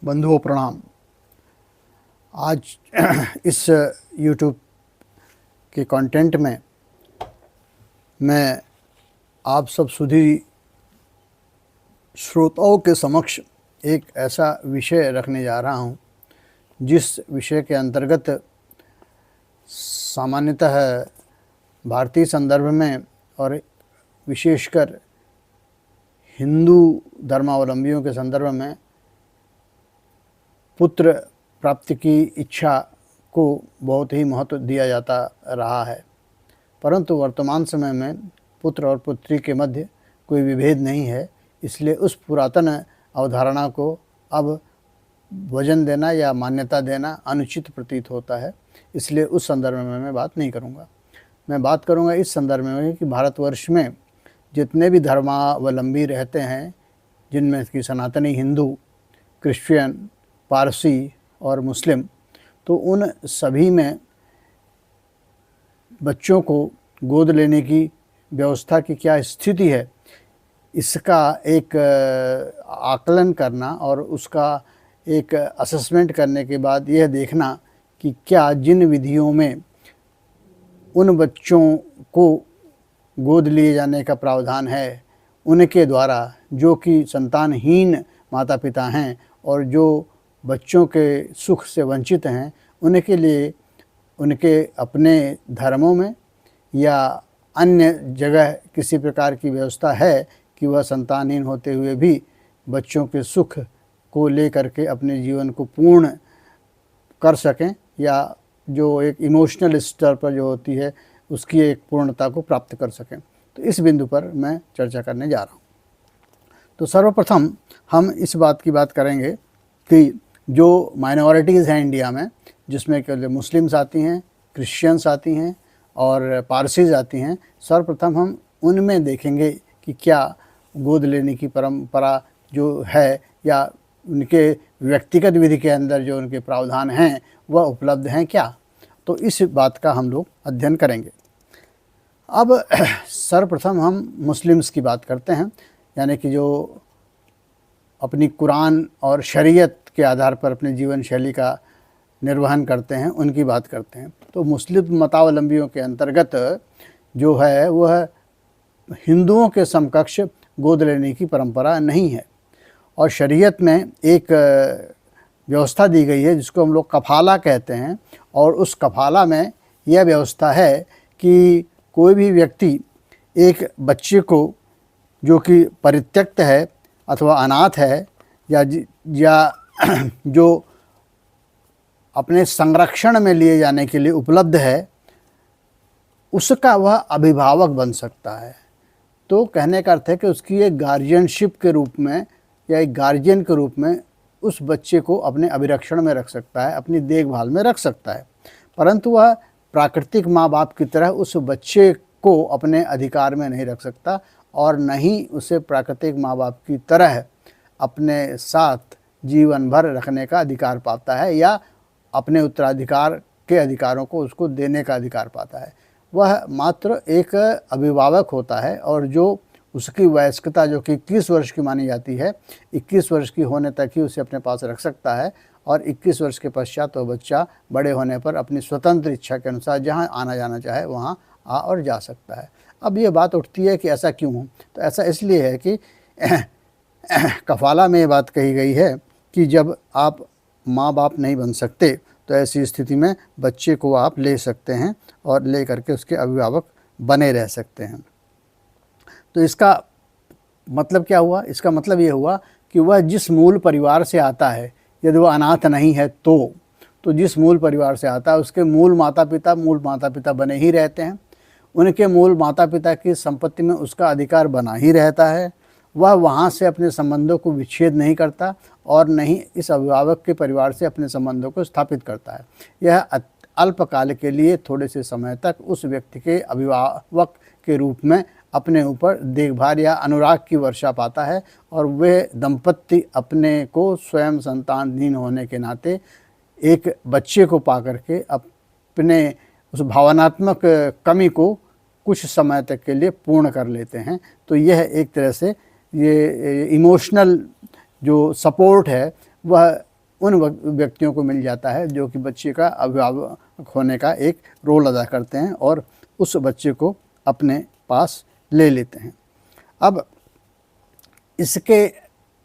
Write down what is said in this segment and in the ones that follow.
बंधुओं प्रणाम। आज इस YouTube के कंटेंट में मैं आप सब सुधी श्रोताओं के समक्ष एक ऐसा विषय रखने जा रहा हूं, जिस विषय के अंतर्गत सामान्यतः भारतीय संदर्भ में और विशेषकर हिंदू धर्मावलंबियों के संदर्भ में पुत्र प्राप्ति की इच्छा को बहुत ही महत्व दिया जाता रहा है। परंतु वर्तमान समय में पुत्र और पुत्री के मध्य कोई विभेद नहीं है, इसलिए उस पुरातन अवधारणा को अब वजन देना या मान्यता देना अनुचित प्रतीत होता है। इसलिए उस संदर्भ में मैं बात नहीं करूँगा। मैं बात करूँगा इस संदर्भ में कि भारतवर्ष में जितने भी धर्मावलंबी रहते हैं, जिनमें कि सनातनी हिंदू, क्रिश्चियन, पारसी और मुस्लिम, तो उन सभी में बच्चों को गोद लेने की व्यवस्था की क्या स्थिति है, इसका एक आकलन करना और उसका एक असेसमेंट करने के बाद यह देखना कि क्या जिन विधियों में उन बच्चों को गोद लिए जाने का प्रावधान है, उनके द्वारा जो कि संतानहीन माता पिता हैं और जो बच्चों के सुख से वंचित हैं, उनके लिए उनके अपने धर्मों में या अन्य जगह किसी प्रकार की व्यवस्था है कि वह संतानहीन होते हुए भी बच्चों के सुख को लेकर के अपने जीवन को पूर्ण कर सकें, या जो एक इमोशनल स्तर पर जो होती है उसकी एक पूर्णता को प्राप्त कर सकें। तो इस बिंदु पर मैं चर्चा करने जा रहा हूँ। तो सर्वप्रथम हम इस बात की बात करेंगे कि जो माइनॉरिटीज़ हैं इंडिया में, जिसमें कि मुस्लिम्स आती हैं, क्रिश्चियंस आती हैं और पारसीज आती हैं, सर्वप्रथम हम उनमें देखेंगे कि क्या गोद लेने की परंपरा जो है या उनके व्यक्तिगत विधि के अंदर जो उनके प्रावधान हैं वह उपलब्ध हैं क्या। तो इस बात का हम लोग अध्ययन करेंगे। अब सर्वप्रथम हम मुस्लिम्स की बात करते हैं, यानी कि जो अपनी कुरान और शरीयत के आधार पर अपने जीवन शैली का निर्वहन करते हैं, उनकी बात करते हैं। तो मुस्लिम मतावलंबियों के अंतर्गत जो है वह हिंदुओं के समकक्ष गोद लेने की परंपरा नहीं है, और शरीयत में एक व्यवस्था दी गई है जिसको हम लोग कफाला कहते हैं। और उस कफाला में यह व्यवस्था है कि कोई भी व्यक्ति एक बच्चे को जो कि परित्यक्त है अथवा अनाथ है या जो अपने संरक्षण में लिए जाने के लिए उपलब्ध है, उसका वह अभिभावक बन सकता है। तो कहने का अर्थ है कि उसकी एक गार्जियनशिप के रूप में या एक गार्जियन के रूप में उस बच्चे को अपने अभिरक्षण में रख सकता है, अपनी देखभाल में रख सकता है। परंतु वह प्राकृतिक माँ बाप की तरह उस बच्चे को अपने अधिकार में नहीं रख सकता, और न ही उसे प्राकृतिक माँ बाप की तरह अपने साथ जीवन भर रखने का अधिकार पाता है या अपने उत्तराधिकार के अधिकारों को उसको देने का अधिकार पाता है। वह मात्र एक अभिभावक होता है, और जो उसकी वयस्कता जो कि 21 वर्ष की मानी जाती है, 21 वर्ष की होने तक ही उसे अपने पास रख सकता है, और 21 वर्ष के पश्चात वह बच्चा बड़े होने पर अपनी स्वतंत्र इच्छा के अनुसार जहाँ आना जाना चाहे वहाँ आ और जा सकता है। अब ये बात उठती है कि ऐसा क्यों हो? तो ऐसा इसलिए है कि कफाला में ये बात कही गई है कि जब आप माँ बाप नहीं बन सकते तो ऐसी स्थिति में बच्चे को आप ले सकते हैं और ले करके उसके अभिभावक बने रह सकते हैं। तो इसका मतलब क्या हुआ? इसका मतलब ये हुआ कि वह जिस मूल परिवार से आता है, यदि वह अनाथ नहीं है तो जिस मूल परिवार से आता है उसके मूल माता पिता बने ही रहते हैं। उनके मूल माता पिता की संपत्ति में उसका अधिकार बना ही रहता है। वह वहाँ से अपने संबंधों को विच्छेद नहीं करता और न ही इस अभिभावक के परिवार से अपने संबंधों को स्थापित करता है। यह अल्पकाल के लिए थोड़े से समय तक उस व्यक्ति के अभिभावक के रूप में अपने ऊपर देखभाल या अनुराग की वर्षा पाता है, और वे दंपत्ति अपने को स्वयं संतानहीन होने के नाते एक बच्चे को पा करके अपने उस भावनात्मक कमी को कुछ समय तक के लिए पूर्ण कर लेते हैं। तो यह एक तरह से ये इमोशनल जो सपोर्ट है वह उन व्यक्तियों को मिल जाता है जो कि बच्चे का अभिभावक होने का एक रोल अदा करते हैं और उस बच्चे को अपने पास ले लेते हैं। अब इसके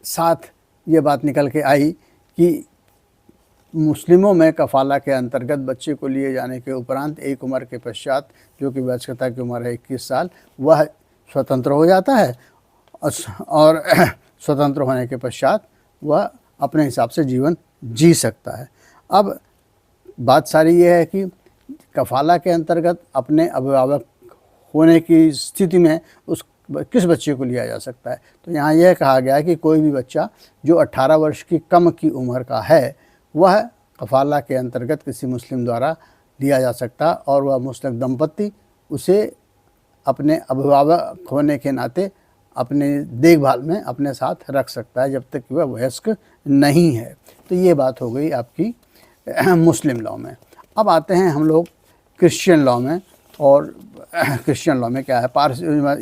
साथ ये बात निकल के आई कि मुस्लिमों में कफ़ाला के अंतर्गत बच्चे को लिए जाने के उपरांत एक उम्र के पश्चात, जो कि वयस्कता की उम्र है 21 साल, वह स्वतंत्र हो जाता है और स्वतंत्र होने के पश्चात वह अपने हिसाब से जीवन जी सकता है। अब बात सारी ये है कि कफ़ाला के अंतर्गत अपने अभिभावक होने की स्थिति में किस बच्चे को लिया जा सकता है। तो यहाँ यह कहा गया है कि कोई भी बच्चा जो 18 वर्ष की कम की उम्र का है वह कफ़ाला के अंतर्गत किसी मुस्लिम द्वारा लिया जा सकता और वह मुस्लिम दंपति उसे अपने अभिभावक होने के नाते अपने देखभाल में अपने साथ रख सकता है जब तक कि वह वयस्क नहीं है। तो ये बात हो गई आपकी मुस्लिम लॉ में। अब आते हैं हम लोग क्रिश्चियन लॉ में। और क्रिश्चियन लॉ में क्या है,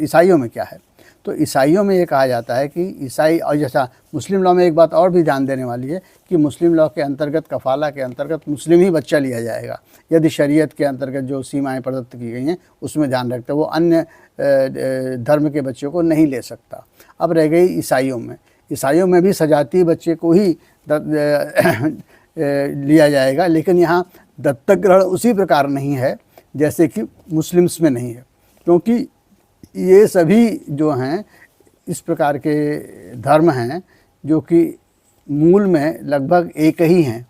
ईसाइयों में क्या है। तो ईसाइयों में ये कहा जाता है कि ईसाई, और जैसा मुस्लिम लॉ में एक बात और भी ध्यान देने वाली है कि मुस्लिम लॉ के अंतर्गत कफ़ाला के अंतर्गत मुस्लिम ही बच्चा लिया जाएगा यदि शरीयत के अंतर्गत जो सीमाएं प्रदत्त की गई हैं उसमें ध्यान रखते, वो अन्य धर्म के बच्चों को नहीं ले सकता। अब रह गई ईसाइयों में। ईसाइयों में भी सजातीय बच्चे को ही लिया जाएगा, लेकिन यहाँ दत्तक ग्रहण उसी प्रकार नहीं है जैसे कि मुस्लिम्स में नहीं है, क्योंकि ये सभी जो हैं इस प्रकार के धर्म हैं जो कि मूल में लगभग एक ही हैं।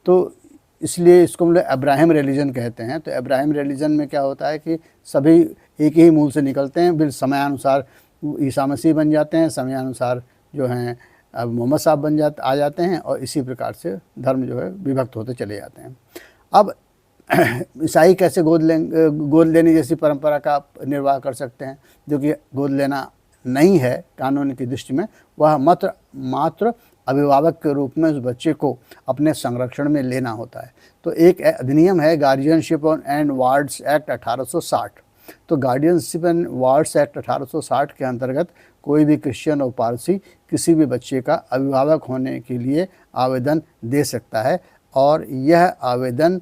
तो इसलिए इसको हम लोग अब्राहम रिलीजन कहते हैं। तो अब्राहम रिलीजन में क्या होता है कि सभी एक ही मूल से निकलते हैं, फिर समयानुसार ईसा मसीह बन जाते हैं, समयानुसार जो हैं अब मोहम्मद साहब आ जाते हैं, और इसी प्रकार से धर्म जो है विभक्त होते चले जाते हैं। अब ईसाई कैसे गोद लेने जैसी परंपरा का निर्वाह कर सकते हैं, जो कि गोद लेना नहीं है कानून की दृष्टि में, वह मात्र अभिभावक के रूप में उस बच्चे को अपने संरक्षण में लेना होता है। तो एक अधिनियम है गार्जियनशिप एंड वार्ड्स एक्ट 1860। तो गार्जियनशिप एंड वार्ड्स एक्ट 1860 के अंतर्गत कोई भी क्रिश्चियन और पारसी किसी भी बच्चे का अभिभावक होने के लिए आवेदन दे सकता है, और यह आवेदन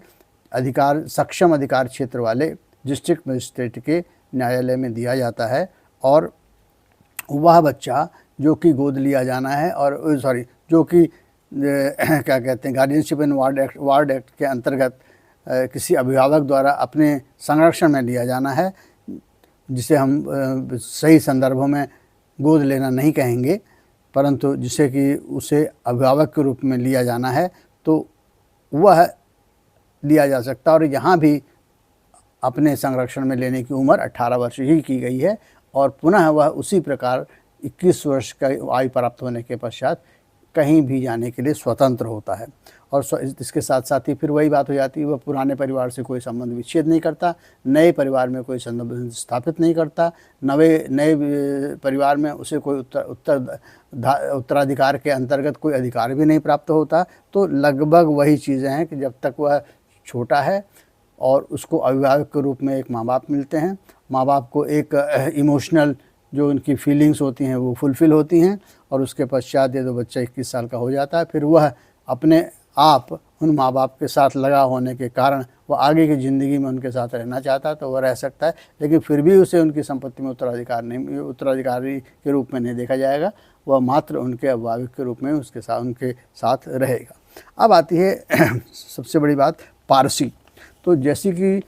सक्षम अधिकार क्षेत्र वाले डिस्ट्रिक्ट मजिस्ट्रेट के न्यायालय में दिया जाता है। और वह बच्चा जो कि गोद लिया जाना है, और जो कि क्या कहते हैं गार्जियनशिप एंड वार्ड एक्ट के अंतर्गत किसी अभिभावक द्वारा अपने संरक्षण में लिया जाना है, जिसे हम सही संदर्भों में गोद लेना नहीं कहेंगे, परंतु जिसे कि उसे अभिभावक के रूप में लिया जाना है, तो वह लिया जा सकता है। और यहाँ भी अपने संरक्षण में लेने की उम्र 18 वर्ष ही की गई है, और पुनः वह उसी प्रकार 21 वर्ष का आयु प्राप्त होने के पश्चात कहीं भी जाने के लिए स्वतंत्र होता है। और इसके साथ साथ ही फिर वही बात हो जाती है, वह पुराने परिवार से कोई संबंध विच्छेद नहीं करता, नए परिवार में कोई संबंध स्थापित नहीं करता, नए परिवार में उसे कोई उत्तराधिकार के अंतर्गत कोई अधिकार भी नहीं प्राप्त होता। तो लगभग वही चीज़ें हैं कि जब तक वह छोटा है और उसको अभिभावक के रूप में एक माँ बाप मिलते हैं, माँ बाप को एक इमोशनल जो उनकी फीलिंग्स होती हैं वो फुलफ़िल होती हैं, और उसके पश्चात ये तो बच्चा 21 साल का हो जाता है, फिर वह अपने आप उन माँ बाप के साथ लगा होने के कारण वह आगे की ज़िंदगी में उनके साथ रहना चाहता है तो वह रह सकता है, लेकिन फिर भी उसे उनकी संपत्ति में उत्तराधिकारी के रूप में नहीं देखा जाएगा, वह मात्र उनके अभिभावक के रूप में उनके साथ रहेगा। अब आती है सबसे बड़ी बात, पारसी। तो जैसी कि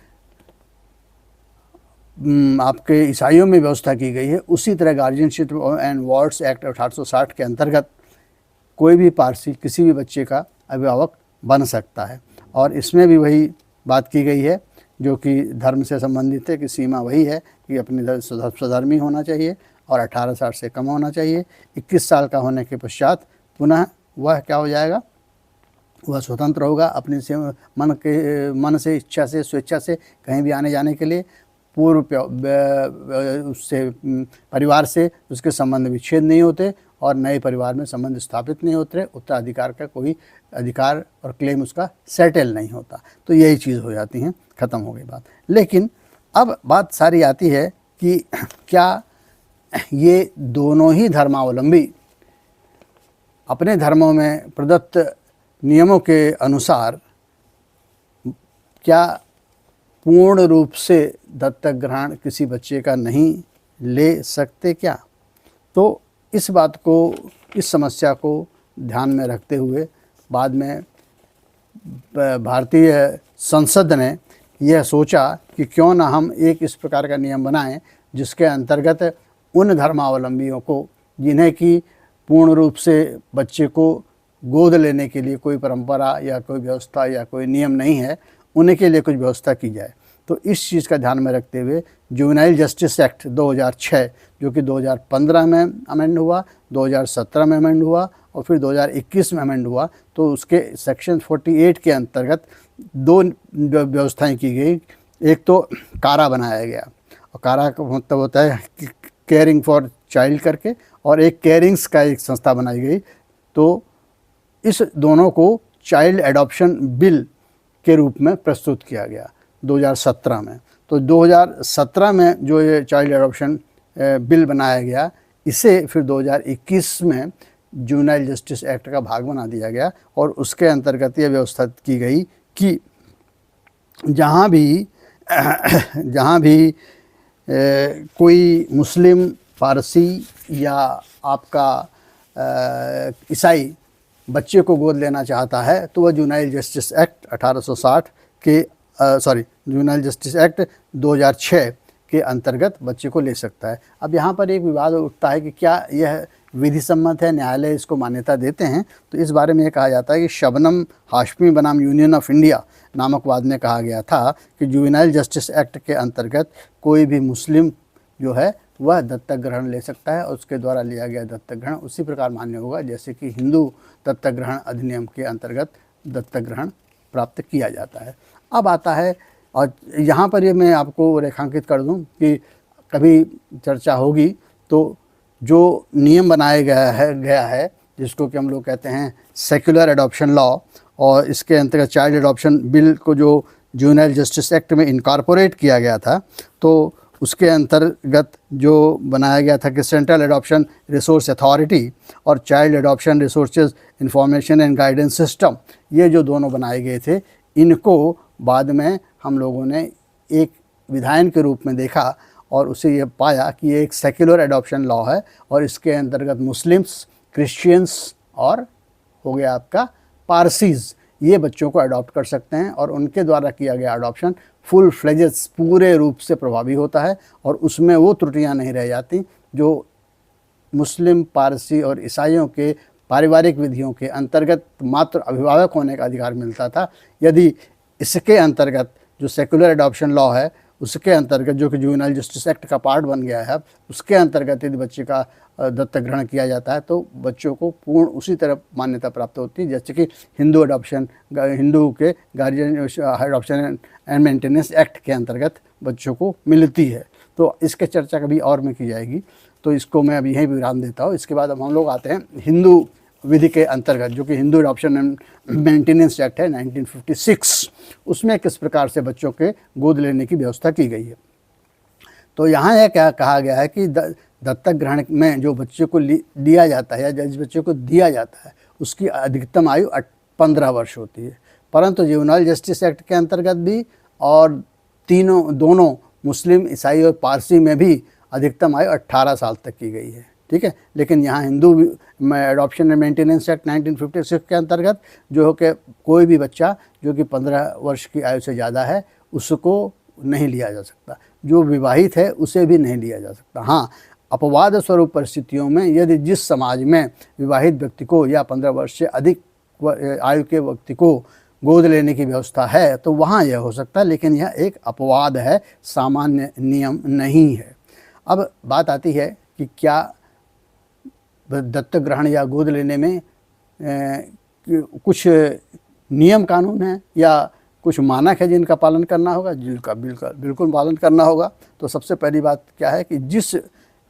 आपके ईसाइयों में व्यवस्था की गई है, उसी तरह गार्जियनशिप एंड वार्ड्स एक्ट 1860 के अंतर्गत कोई भी पारसी किसी भी बच्चे का अभिभावक बन सकता है। और इसमें भी वही बात की गई है जो कि धर्म से संबंधित है, कि सीमा वही है कि अपने स्वधर्मी होना चाहिए और 18 साल से कम होना चाहिए। 21 साल का होने के पश्चात पुनः वह क्या हो जाएगा, वह स्वतंत्र होगा अपने से मन से इच्छा से स्वेच्छा से कहीं भी आने जाने के लिए। पूर्व उससे परिवार से उसके संबंध विच्छेद नहीं होते और नए परिवार में संबंध स्थापित नहीं होते, उत्तराधिकार का कोई अधिकार और क्लेम उसका सेटल नहीं होता। तो यही चीज़ हो जाती हैं, ख़त्म हो गई बात। लेकिन अब बात सारी आती है कि क्या ये दोनों ही धर्मावलंबी अपने धर्मों में प्रदत्त नियमों के अनुसार क्या पूर्ण रूप से दत्तक ग्रहण किसी बच्चे का नहीं ले सकते क्या? तो इस बात को, इस समस्या को ध्यान में रखते हुए बाद में भारतीय संसद ने यह सोचा कि क्यों ना हम एक इस प्रकार का नियम बनाएं जिसके अंतर्गत उन धर्मावलंबियों को जिन्हें कि पूर्ण रूप से बच्चे को गोद लेने के लिए कोई परंपरा या कोई व्यवस्था या कोई नियम नहीं है, उनके लिए कुछ व्यवस्था की जाए। तो इस चीज़ का ध्यान में रखते हुए जुवेनाइल जस्टिस एक्ट 2006 जो कि 2015 में अमेंड हुआ, 2017 में अमेंड हुआ और फिर 2021 में अमेंड हुआ, तो उसके सेक्शन 48 के अंतर्गत दो व्यवस्थाएं की गई। एक तो कारा बनाया गया, और कारा का मतलब होता है केयरिंग फॉर चाइल्ड करके, और एक केयरिंग्स का एक संस्था बनाई गई। तो इस दोनों को चाइल्ड एडॉप्शन बिल के रूप में प्रस्तुत किया गया 2017 में। तो 2017 में जो ये चाइल्ड एडॉप्शन बिल बनाया गया, इसे फिर 2021 में जुवेनाइल जस्टिस एक्ट का भाग बना दिया गया, और उसके अंतर्गत ये व्यवस्था की गई कि जहाँ भी कोई मुस्लिम, पारसी या आपका ईसाई बच्चे को गोद लेना चाहता है तो वह जुवेनाइल जस्टिस एक्ट 1860 के जुवेनाइल जस्टिस एक्ट 2006 के अंतर्गत बच्चे को ले सकता है। अब यहाँ पर एक विवाद उठता है कि क्या यह विधि सम्मत है, न्यायालय इसको मान्यता देते हैं? तो इस बारे में ये कहा जाता है कि शबनम हाशमी बनाम यूनियन ऑफ इंडिया नामक वाद में कहा गया था कि जुवेनाइल जस्टिस एक्ट के अंतर्गत कोई भी मुस्लिम जो है वह दत्तक ग्रहण ले सकता है, और उसके द्वारा लिया गया दत्तक ग्रहण उसी प्रकार मान्य होगा जैसे कि हिंदू दत्तक ग्रहण अधिनियम के अंतर्गत दत्तक ग्रहण प्राप्त किया जाता है। अब आता है, और यहाँ पर ये मैं आपको रेखांकित कर दूँ कि कभी चर्चा होगी तो जो नियम बनाया गया है जिसको कि हम लोग कहते हैं सेक्युलर एडॉप्शन लॉ, और इसके अंतर्गत चाइल्ड एडॉप्शन बिल को जो जुवेनाइल जस्टिस एक्ट में इनकॉर्पोरेट किया गया था, तो उसके अंतर्गत जो बनाया गया था कि सेंट्रल एडॉप्शन रिसोर्स अथॉरिटी और child adoption resources information and guidance system, ये जो दोनों बनाए गए थे, इनको बाद में हम लोगों ने एक विधायन के रूप में देखा और उसे ये पाया कि ये एक सेक्युलर एडॉप्शन लॉ है, और इसके अंतर्गत मुस्लिम्स, क्रिश्चियंस और हो गया आपका पारसीज़, ये बच्चों को अडॉप्ट कर सकते हैं, और उनके द्वारा किया गया अडॉप्शन फुल फ्लेजेस पूरे रूप से प्रभावी होता है, और उसमें वो त्रुटियां नहीं रह जाती जो मुस्लिम, पारसी और ईसाइयों के पारिवारिक विधियों के अंतर्गत मात्र अभिभावक होने का अधिकार मिलता था। यदि इसके अंतर्गत जो सेकुलर एडॉप्शन लॉ है उसके अंतर्गत, जो कि जुवेनाइल जस्टिस एक्ट का पार्ट बन गया है, उसके अंतर्गत यदि बच्चे का दत्तक ग्रहण किया जाता है तो बच्चों को पूर्ण उसी तरह मान्यता प्राप्त होती है जैसे कि हिंदू के guardian adoption and maintenance act के अंतर्गत बच्चों को मिलती है। तो इसके चर्चा कभी और में की जाएगी, तो इसको मैं अभी यहीं विराम देता हूँ। इसके बाद अब हम लोग आते हैं हिंदू विधि के अंतर्गत, जो कि Hindu adoption and maintenance act है 1956, उसमें किस प्रकार से बच्चों के गोद लेने की व्यवस्था की गई है। तो यहाँ यह क्या कहा गया है कि दत्तक ग्रहण में जो बच्चे को लिया जाता है या जिस बच्चे को दिया जाता है उसकी अधिकतम आयु 15 वर्ष होती है, परंतु जुवेनाइल जस्टिस एक्ट के अंतर्गत भी और दोनों मुस्लिम, ईसाई और पारसी में भी अधिकतम आयु 18 साल तक की गई है। ठीक है, लेकिन यहाँ Hindu adoption and maintenance act 1956 के अंतर्गत जो हो कि कोई भी बच्चा जो कि 15 वर्ष की आयु से ज़्यादा है उसको नहीं लिया जा सकता, जो विवाहित है उसे भी नहीं लिया जा सकता। हाँ, अपवाद स्वरूप परिस्थितियों में यदि जिस समाज में विवाहित व्यक्ति को या 15 वर्ष से अधिक आयु के व्यक्ति को गोद लेने की व्यवस्था है तो वहाँ यह हो सकता है, लेकिन यह एक अपवाद है, सामान्य नियम नहीं है। अब बात आती है कि क्या दत्तक ग्रहण या गोद लेने में कुछ नियम कानून है या कुछ मानक है जिनका पालन करना होगा? बिल्कुल पालन करना होगा। तो सबसे पहली बात क्या है कि जिस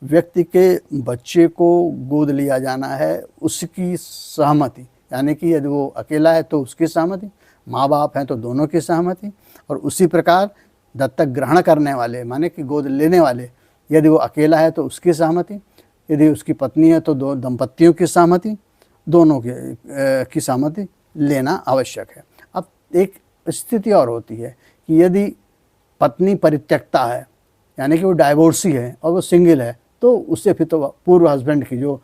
व्यक्ति के बच्चे को गोद लिया जाना है उसकी सहमति, यानी कि यदि वो अकेला है तो उसकी सहमति, माँ बाप हैं तो दोनों की सहमति, और उसी प्रकार दत्तक ग्रहण करने वाले माने कि गोद लेने वाले, यदि वो अकेला है तो उसकी सहमति, यदि उसकी पत्नी है तो दो दंपतियों की सहमति, दोनों की सहमति, लेना आवश्यक है। अब एक स्थिति और होती है कि यदि पत्नी परित्यक्ता है, यानी कि वो डाइवोर्सी है और वो सिंगल है, तो उससे फिर तो पूर्व हस्बैंड की, जो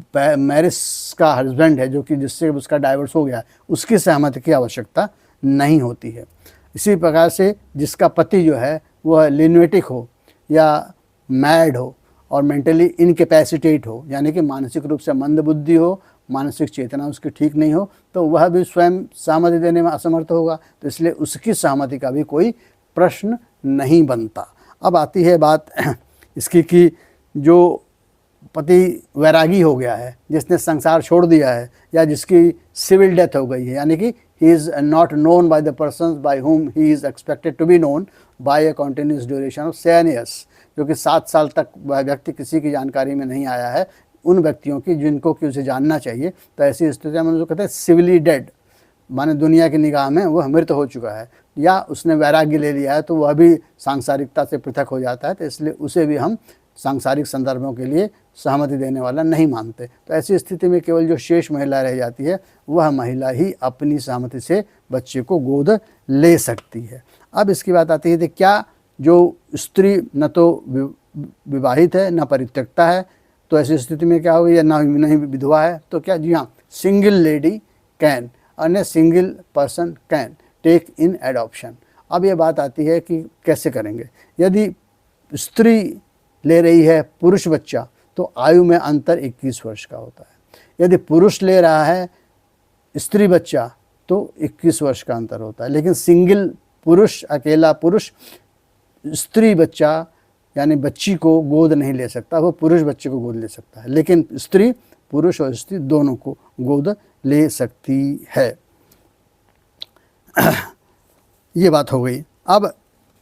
मैरिज का हस्बैंड है, जो कि जिससे उसका डाइवोर्स हो गया, उसकी सहमति की आवश्यकता नहीं होती है। इसी प्रकार से जिसका पति जो है वह लिन्वेटिक हो या मैड हो और मेंटली इनकेपेसिटेट हो, यानी कि मानसिक रूप से मंदबुद्धि हो, मानसिक चेतना उसकी ठीक नहीं हो, तो वह भी स्वयं सहमति देने में असमर्थ होगा। तो इसलिए उसकी सहमति का भी कोई प्रश्न नहीं बनता। अब आती है बात इसकी कि जो पति वैरागी हो गया है, जिसने संसार छोड़ दिया है, या जिसकी सिविल डेथ हो गई है, यानी कि he is not known by the persons by whom he is expected to be known by a continuous duration of 7 years, जो कि 7 साल तक वह व्यक्ति किसी की जानकारी में नहीं आया है, उन व्यक्तियों की जिनको कि उसे जानना चाहिए। तो ऐसी स्थिति में जो कहते हैं सिविली डेड, माने दुनिया की निगाह में वह मृत हो चुका है, या उसने वैराग्य ले लिया है, तो वह भी सांसारिकता से पृथक हो जाता है। तो इसलिए उसे भी हम सांसारिक संदर्भों के लिए सहमति देने वाला नहीं मानते। तो ऐसी स्थिति में केवल जो शेष महिला रह जाती है, वह महिला ही अपनी सहमति से बच्चे को गोद ले सकती है। अब इसकी बात आती है कि क्या जो स्त्री न तो विवाहित है न परित्यक्ता है, तो ऐसी स्थिति में क्या होगी, या नहीं विधवा है, तो क्या, जी हाँ, सिंगल लेडी कैन और single person can take in adoption. अब ये बात आती है कि कैसे करेंगे। यदि स्त्री ले रही है पुरुष बच्चा, तो आयु में अंतर 21 वर्ष का होता है। यदि पुरुष ले रहा है स्त्री बच्चा, तो 21 वर्ष का अंतर होता है। लेकिन सिंगल पुरुष, अकेला पुरुष स्त्री बच्चा यानी बच्ची को गोद नहीं ले सकता, वो पुरुष बच्चे को गोद ले सकता है, लेकिन स्त्री पुरुष और स्त्री दोनों को गोद ले सकती है। ये बात हो गई। अब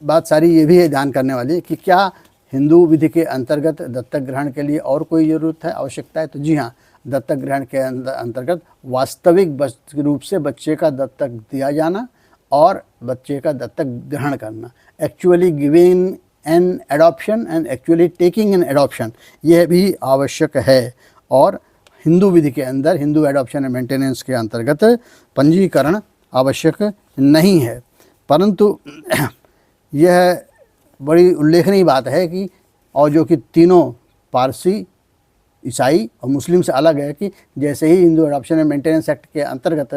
बात सारी ये भी है ध्यान करने वाली कि क्या हिंदू विधि के अंतर्गत दत्तक ग्रहण के लिए और कोई ज़रूरत है, आवश्यकता है? तो जी हाँ, दत्तक ग्रहण के अंतर्गत वास्तविक रूप से बच्चे का दत्तक दिया जाना और बच्चे का दत्तक ग्रहण करना, actually giving an adoption and actually taking an adoption, यह भी आवश्यक है। और हिंदू विधि के अंदर, हिंदू एडॉप्शन एंड मेंटेनेंस के अंतर्गत पंजीकरण आवश्यक नहीं है। परंतु यह बड़ी उल्लेखनीय बात है कि, और जो कि तीनों पारसी, ईसाई और मुस्लिम से अलग है, कि जैसे ही Hindu adoption and maintenance act के अंतर्गत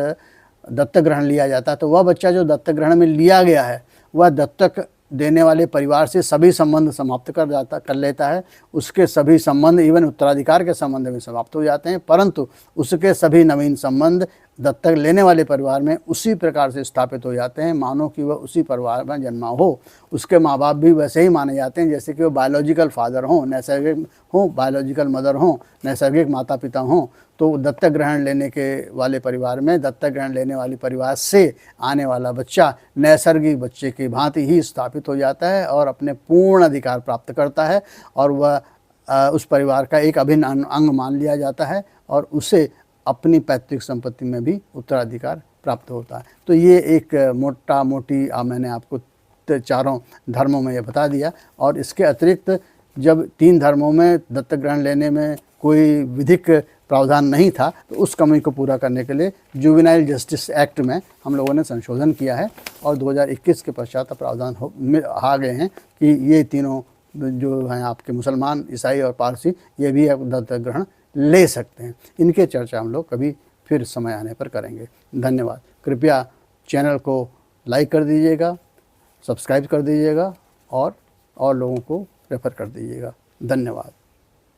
दत्तक ग्रहण लिया जाता है, तो वह बच्चा जो दत्तक ग्रहण में लिया गया है, वह दत्तक देने वाले परिवार से सभी संबंध समाप्त कर लेता है। उसके सभी संबंध, इवन उत्तराधिकार के संबंध में समाप्त हो जाते हैं, परंतु उसके सभी नवीन संबंध दत्तक लेने वाले परिवार में उसी प्रकार से स्थापित हो जाते हैं मानो कि वह उसी परिवार में जन्मा हो। उसके माँ बाप भी वैसे ही माने जाते हैं जैसे कि वो बायोलॉजिकल फादर हों, नैसर्गिक हों, बायोलॉजिकल मदर हों, नैसर्गिक माता पिता हों। तो दत्तक ग्रहण लेने के वाले परिवार में, दत्तक ग्रहण लेने वाले परिवार से आने वाला बच्चा नैसर्गिक बच्चे की भांति ही स्थापित हो जाता है और अपने पूर्ण अधिकार प्राप्त करता है, और वह उस परिवार का एक अभिन्न अंग मान लिया जाता है, और उसे अपनी पैतृक संपत्ति में भी उत्तराधिकार प्राप्त होता है। तो ये एक मोटी मैंने आपको चारों धर्मों में ये बता दिया। और इसके अतिरिक्त जब 3 धर्मों में दत्तक ग्रहण लेने में कोई विधिक प्रावधान नहीं था, तो उस कमी को पूरा करने के लिए जुवेनाइल जस्टिस एक्ट में हम लोगों ने संशोधन किया है, और 2021 के पश्चात प्रावधान आ गए हैं कि ये तीनों जो हैं आपके मुसलमान, ईसाई और पारसी, ये भी दत्तक ग्रहण ले सकते हैं। इनके चर्चा हम लोग कभी फिर समय आने पर करेंगे। धन्यवाद। कृपया चैनल को लाइक कर दीजिएगा, सब्सक्राइब कर दीजिएगा और लोगों को रेफ़र कर दीजिएगा। धन्यवाद।